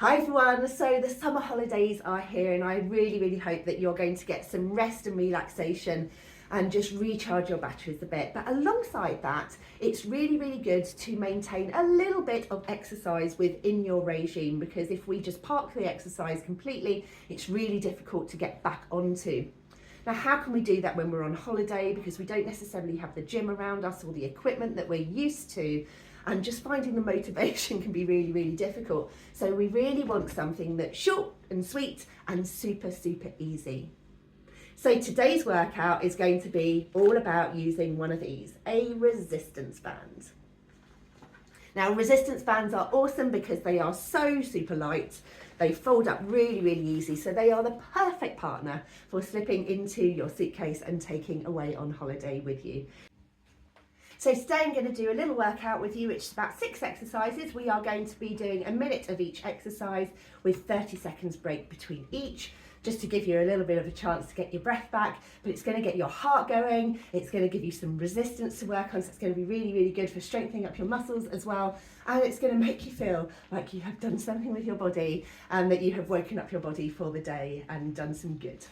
Hi everyone, so the summer holidays are here and I really hope that you're going to get some rest and relaxation and just recharge your batteries a bit. But alongside that, it's really good to maintain a little bit of exercise within your regime, because if we just park the exercise completely, it's really difficult to get back onto. Now, how can we do that when we're on holiday? Because we don't necessarily have the gym around us or the equipment that we're used to, and just finding the motivation can be really difficult. So we really want something that's short and sweet and super easy. So today's workout is going to be all about using one of these, a resistance band. Now, resistance bands are awesome because they are so super light. They fold up really easy, so they are the perfect partner for slipping into your suitcase and taking away on holiday with you. So today I'm going to do a little workout with you, which is about 6 exercises. We are going to be doing a minute of each exercise with 30 seconds break between each, just to give you a little bit of a chance to get your breath back, but it's going to get your heart going, it's going to give you some resistance to work on, so it's going to be really good for strengthening up your muscles as well, and it's going to make you feel like you have done something with your body and that you have woken up your body for the day and done some good.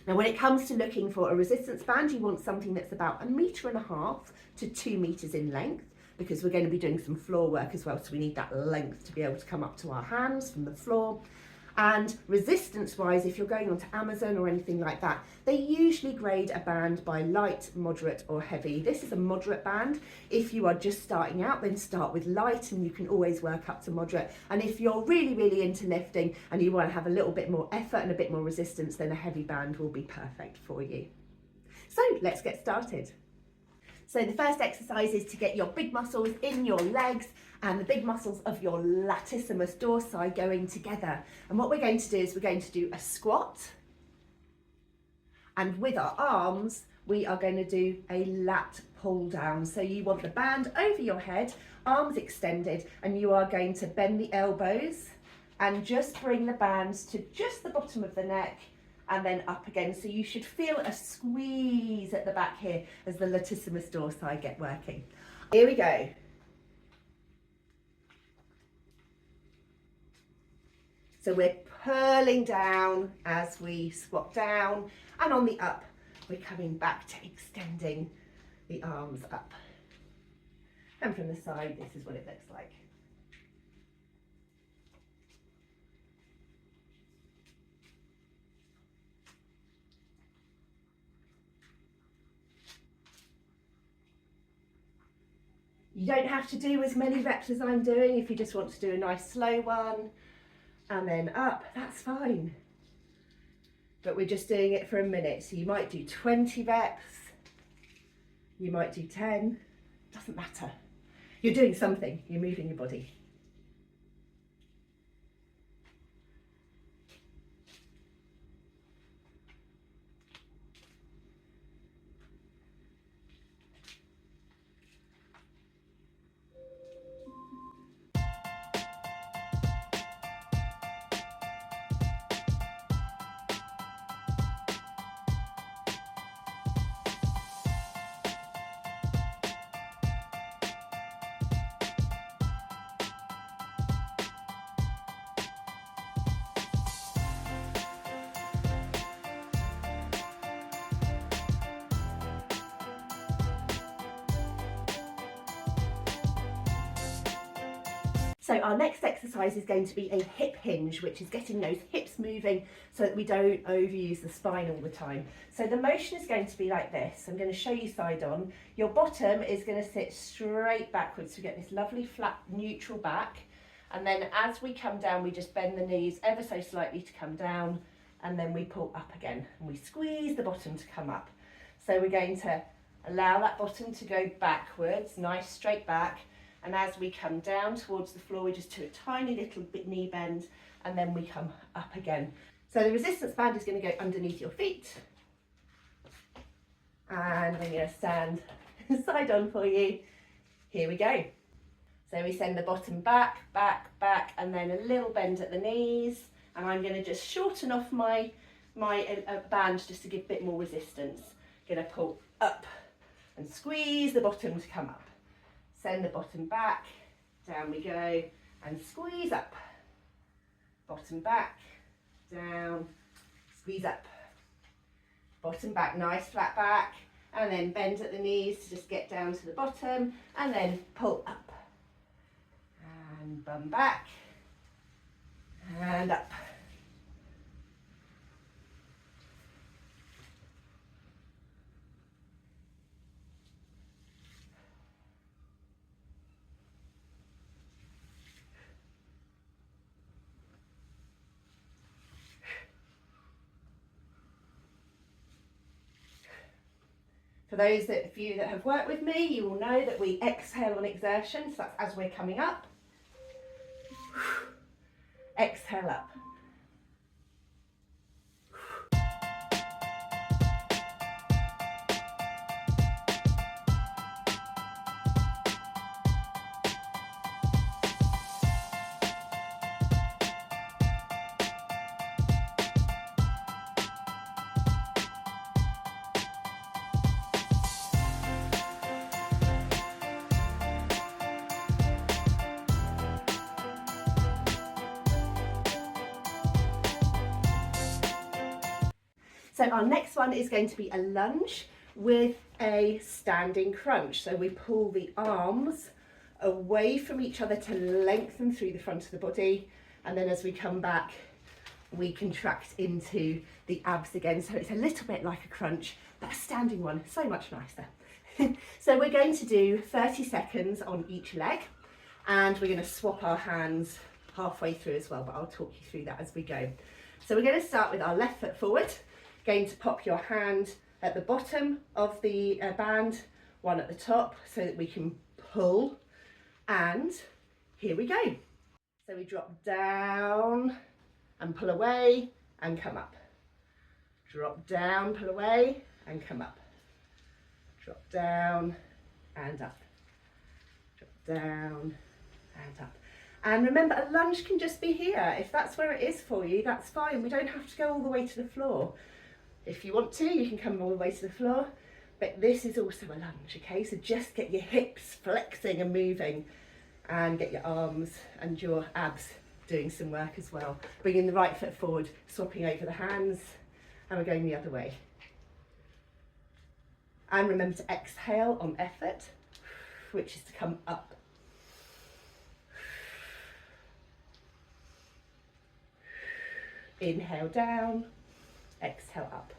Now, when it comes to looking for a resistance band, you want something that's about 1.5 meters to 2 meters in length, because we're going to be doing some floor work as well, so we need that length to be able to come up to our hands from the floor. And resistance wise, if you're going onto Amazon or anything like that, they usually grade a band by light, moderate or heavy. This is a moderate band. If you are just starting out, then start with light and you can always work up to moderate. And if you're really into lifting and you want to have a little bit more effort and a bit more resistance, then a heavy band will be perfect for you. So let's get started. So the first exercise is to get your big muscles in your legs and the big muscles of your latissimus dorsi going together. And what we're going to do is we're going to do a squat. And with our arms, we are going to do a lat pull down. So you want the band over your head, arms extended, and you are going to bend the elbows and just bring the bands to just the bottom of the neck and then up again. So you should feel a squeeze at the back here as the latissimus dorsi get working. Here we go. So we're pulling down as we squat down, and on the up, we're coming back to extending the arms up. And from the side, this is what it looks like. You don't have to do as many reps as I'm doing. If you just want to do a nice slow one and then up, that's fine. But we're just doing it for a minute. So you might do 20 reps, you might do 10, doesn't matter. You're doing something, you're moving your body. So our next exercise is going to be a hip hinge, which is getting those hips moving so that we don't overuse the spine all the time. So the motion is going to be like this. I'm going to show you side on. Your bottom is going to sit straight backwards. We get this lovely flat neutral back. And then as we come down, we just bend the knees ever so slightly to come down, and then we pull up again and we squeeze the bottom to come up. So we're going to allow that bottom to go backwards, nice straight back. And as we come down towards the floor, we just do a tiny little bit knee bend, and then we come up again. So the resistance band is going to go underneath your feet. And I'm going to stand side on for you. Here we go. So we send the bottom back, and then a little bend at the knees. And I'm going to just shorten off my band just to give a bit more resistance. Going to pull up and squeeze the bottom to come up. Send the bottom back, down we go, and squeeze up. bottom back, down, squeeze up, bottom back, nice flat back, and then bend at the knees to just get down to the bottom, and then pull up, and bum back, and up. For those of you that have worked with me, you will know that we exhale on exertion, so that's as we're coming up. Exhale up. So our next one is going to be a lunge with a standing crunch. So we pull the arms away from each other to lengthen through the front of the body, and then as we come back we contract into the abs again. So it's a little bit like a crunch, but a standing one, so much nicer. So we're going to do 30 seconds on each leg, and we're going to swap our hands halfway through as well, but I'll talk you through that as we go. So we're going to start with our left foot forward. Going to pop your hand at the bottom of the band, one at the top, so that we can pull, and here we go. So we drop down and pull away and come up. Drop down, pull away and come up. Drop down and up. Drop down and up. And remember, a lunge can just be here. If that's where it is for you, that's fine. We don't have to go all the way to the floor. If you want to, you can come all the way to the floor, but this is also a lunge, okay? So just get your hips flexing and moving, and get your arms and your abs doing some work as well. Bringing the right foot forward, swapping over the hands, and we're going the other way. And remember to exhale on effort, which is to come up. Inhale down, exhale up.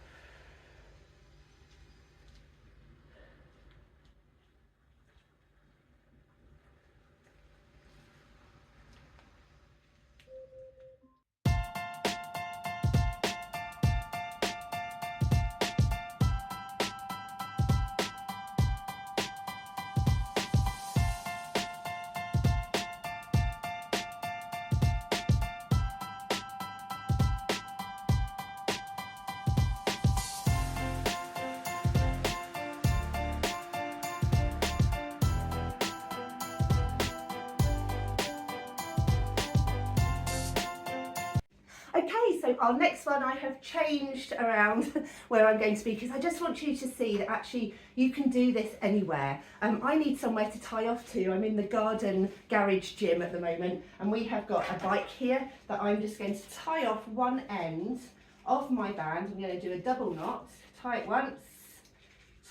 Okay, so our next one I have changed around where I'm going to be, because I just want you to see that actually you can do this anywhere. I need somewhere to tie off to. I'm in the garden garage gym at the moment, and we have got a bike here that I'm just going to tie off one end of my band. I'm going to do a double knot, tie it once,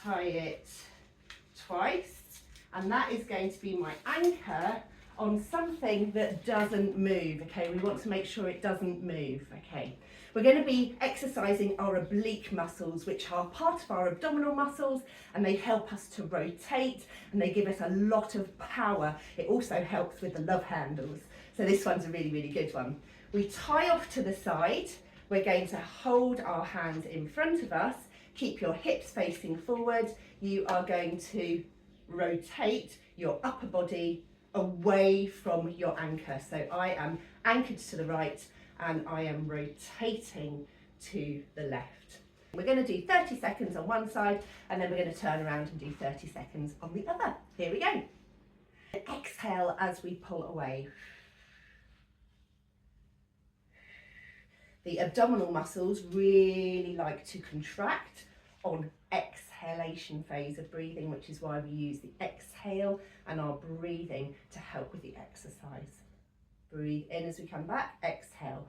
tie it twice, and that is going to be my anchor on something that doesn't move. Okay, we want to make sure it doesn't move. Okay, we're going to be exercising our oblique muscles, which are part of our abdominal muscles, and they help us to rotate, and they give us a lot of power. It also helps with the love handles, so this one's a really, really good one. We tie off to the side. We're going to hold our hands in front of us, keep your hips facing forward. You are going to rotate your upper body away from your anchor. So I am anchored to the right and I am rotating to the left. We're going to do 30 seconds on one side, and then we're going to turn around and do 30 seconds on the other. Here we go. Exhale as we pull away. The abdominal muscles really like to contract on exhalation phase of breathing, which is why we use the exhale and our breathing to help with the exercise. Breathe in as we come back, exhale.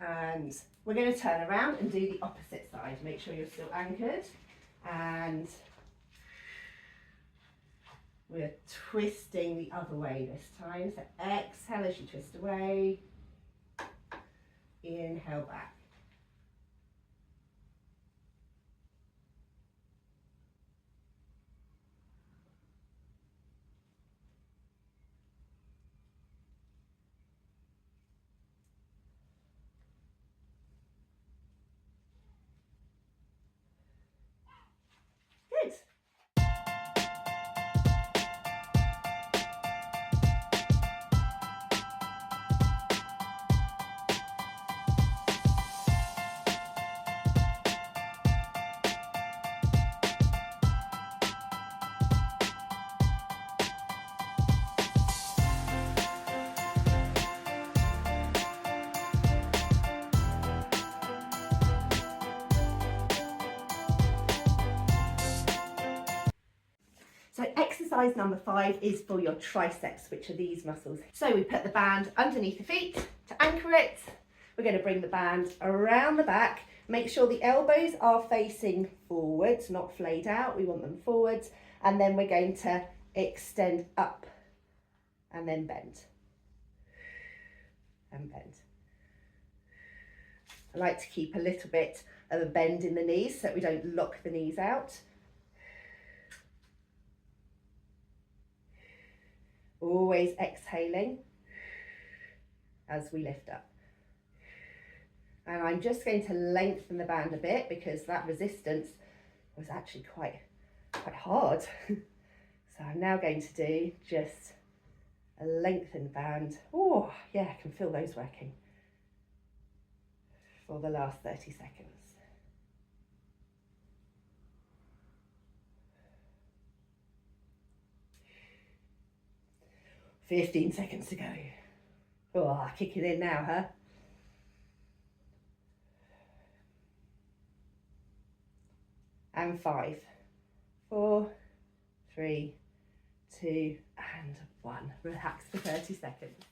And we're going to turn around and do the opposite side. Make sure you're still anchored. And we're twisting the other way this time. So exhale as you twist away. Inhale back. Good. So exercise number 5 is for your triceps, which are these muscles. So we put the band underneath the feet to anchor it. We're going to bring the band around the back. Make sure the elbows are facing forwards, not flayed out. We want them forwards. And then we're going to extend up and then bend. And bend. I like to keep a little bit of a bend in the knees so that we don't lock the knees out. Always exhaling as we lift up. And I'm just going to lengthen the band a bit because that resistance was actually quite hard. So I'm now going to do just a lengthened band. Oh, yeah, I can feel those working for the last 30 seconds. 15 seconds to go. Oh, kicking in now, huh? And 5, 4, 3, 2, and 1. Relax for 30 seconds.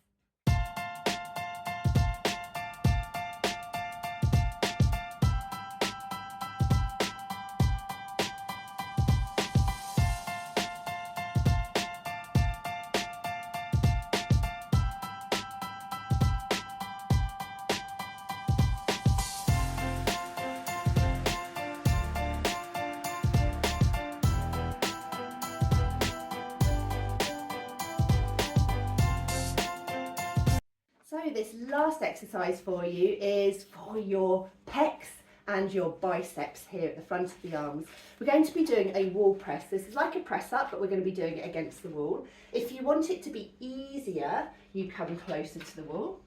So this last exercise for you is for your pecs and your biceps here at the front of the arms. We're going to be doing a wall press. This is like a press up, but we're going to be doing it against the wall. If you want it to be easier, you come closer to the wall.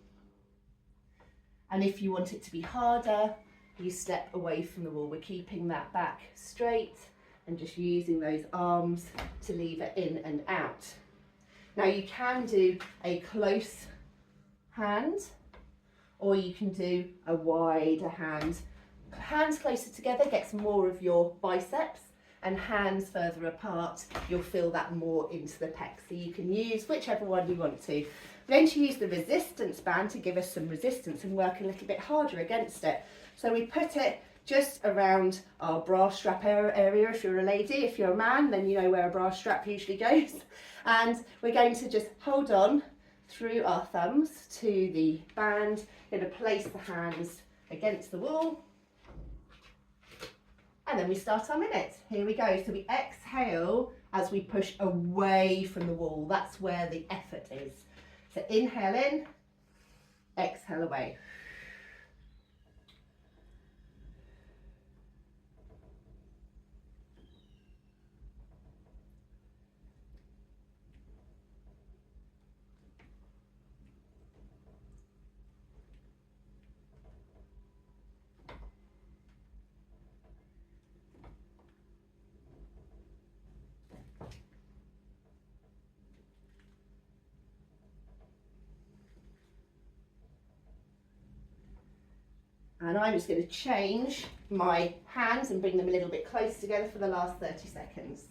And if you want it to be harder, you step away from the wall. We're keeping that back straight and just using those arms to lever in and out. Now you can do a close hand, or you can do a wider hand. Hands closer together gets more of your biceps, and hands further apart, you'll feel that more into the pecs. So you can use whichever one you want to. We're going to use the resistance band to give us some resistance and work a little bit harder against it. So we put it just around our bra strap area if you're a lady. If you're a man, then you know where a bra strap usually goes. And we're going to just hold on through our thumbs to the band. Going to place the hands against the wall, and then we start our minute. Here we go. So we exhale as we push away from the wall. That's where the effort is. So inhale in, exhale away. And I'm just going to change my hands and bring them a little bit close together for the last 30 seconds.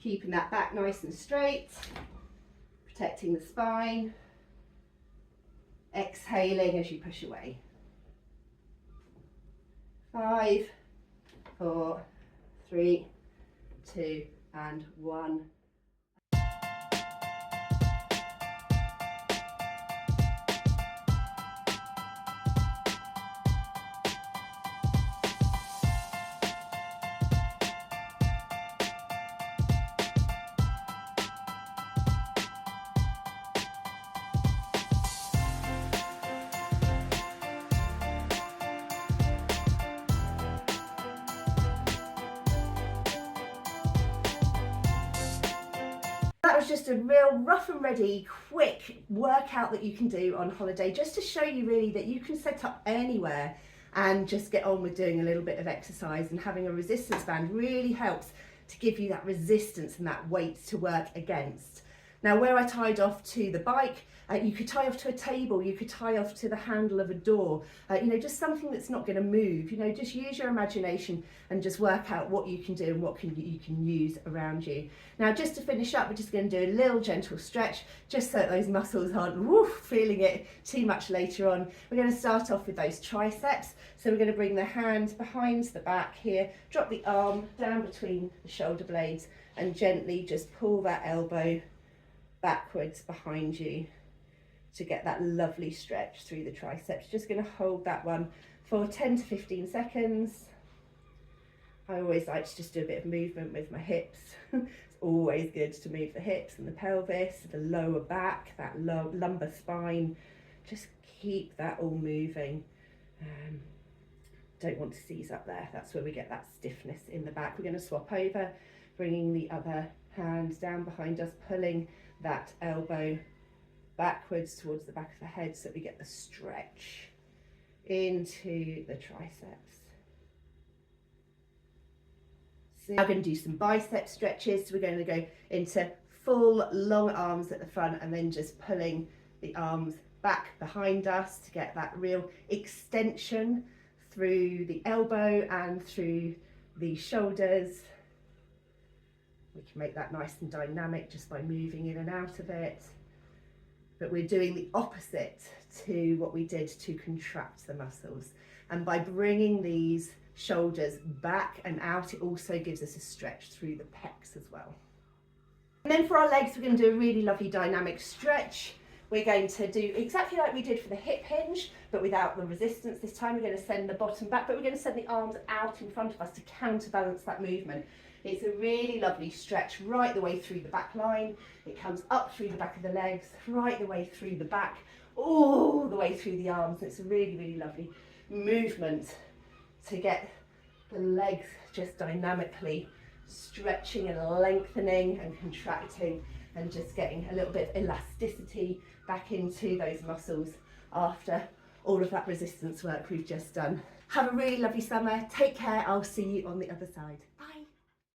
Keeping that back nice and straight, protecting the spine, exhaling as you push away. 5, 4, 3, 2, and 1. That was just a real rough and ready, quick workout that you can do on holiday, just to show you really that you can set up anywhere and just get on with doing a little bit of exercise. And having a resistance band really helps to give you that resistance and that weight to work against. Now, where I tied off to the bike, you could tie off to a table, you could tie off to the handle of a door, just something that's not going to move. Just use your imagination and just work out what you can do and what you can use around you. Now, just to finish up, we're just going to do a little gentle stretch, just so that those muscles aren't feeling it too much later on. We're going to start off with those triceps. So we're going to bring the hand behind the back here, drop the arm down between the shoulder blades, and gently just pull that elbow backwards behind you to get that lovely stretch through the triceps. Just going to hold that one for 10 to 15 seconds. I always like to just do a bit of movement with my hips. It's always good to move the hips and the pelvis, the lower back, that lumbar spine. Just keep that all moving. Don't want to seize up there. That's where we get that stiffness in the back. We're going to swap over, bringing the other hand down behind us, pulling that elbow backwards towards the back of the head so that we get the stretch into the triceps. So now we're going to do some bicep stretches. So we're going to go into full long arms at the front and then just pulling the arms back behind us to get that real extension through the elbow and through the shoulders. We can make that nice and dynamic just by moving in and out of it. But we're doing the opposite to what we did to contract the muscles. And by bringing these shoulders back and out, it also gives us a stretch through the pecs as well. And then for our legs, we're going to do a really lovely dynamic stretch. We're going to do exactly like we did for the hip hinge, but without the resistance. This time we're going to send the bottom back, but we're going to send the arms out in front of us to counterbalance that movement. It's a really lovely stretch right the way through the back line. It comes up through the back of the legs, right the way through the back, all the way through the arms. It's a really, really lovely movement to get the legs just dynamically stretching and lengthening and contracting, and just getting a little bit of elasticity back into those muscles after all of that resistance work we've just done. Have a really lovely summer. Take care. I'll see you on the other side.